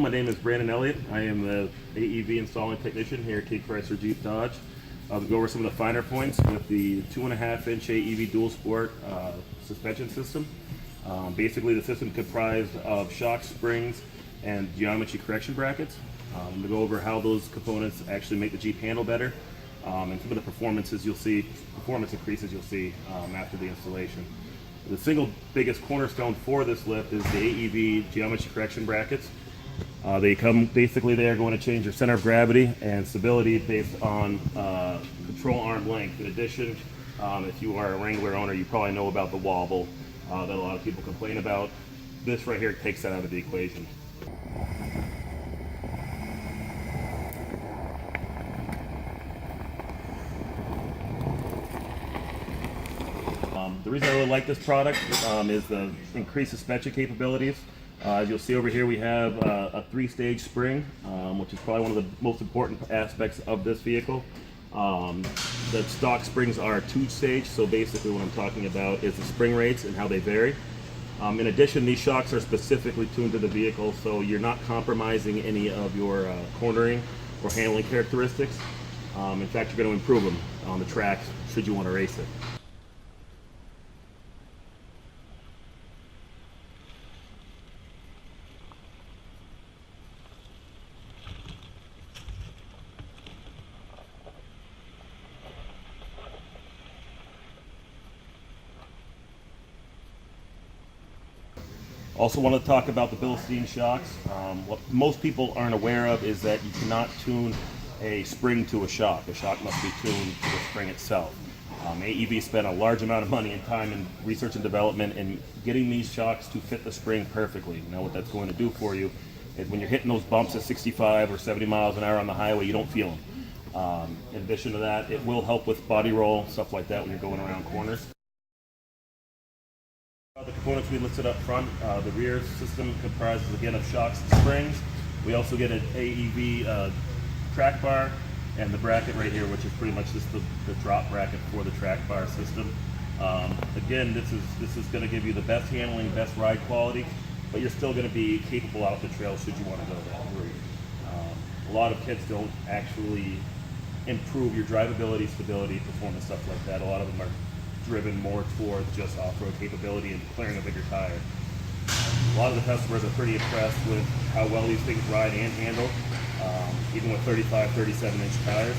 my name is Brandon Elliott. I am the AEV installing technician here at Keene Chrysler Jeep Dodge. I'll go over some of the finer points with the 2.5-inch AEV Dualsport suspension system. Basically, the system comprised of shocks, springs, and geometry correction brackets. To go over how those components actually make the Jeep handle better, and some of the performance increases you'll see after the installation. The single biggest cornerstone for this lift is the AEV geometry correction brackets. They come basically, they're going to change your center of gravity and stability based on control arm length. In addition, if you are a Wrangler owner, you probably know about the wobble that a lot of people complain about. This right here takes that out of the equation. The reason I really like this product is the increased suspension capabilities. As you'll see over here, we have a 3-stage spring, which is probably one of the most important aspects of this vehicle. The stock springs are 2-stage, so basically what I'm talking about is the spring rates and how they vary. In addition, these shocks are specifically tuned to the vehicle, so you're not compromising any of your cornering or handling characteristics. In fact, you're going to improve them on the track should you want to race it. Also want to talk about the Bilstein shocks. What most people aren't aware of is that you cannot tune a spring to a shock. The shock must be tuned to the spring itself. AEV spent a large amount of money and time in research and development in getting these shocks to fit the spring perfectly. You know what that's going to do for you is when you're hitting those bumps at 65 or 70 miles an hour on the highway, you don't feel them. In addition to that, it will help with body roll, stuff like that when you're going around corners. The components we listed up front, the rear system comprises again of shocks and springs. We also get an AEV track bar and the bracket right here, which is pretty much just the drop bracket for the track bar system. Again, this is going to give you the best handling, best ride quality, but you're still going to be capable out the trail should you want to go that route. A lot of kits don't actually improve your drivability, stability, performance, stuff like that. A lot of them are driven more towards just off-road capability and clearing a bigger tire. A lot of the customers are pretty impressed with how well these things ride and handle, even with 35, 37-inch tires.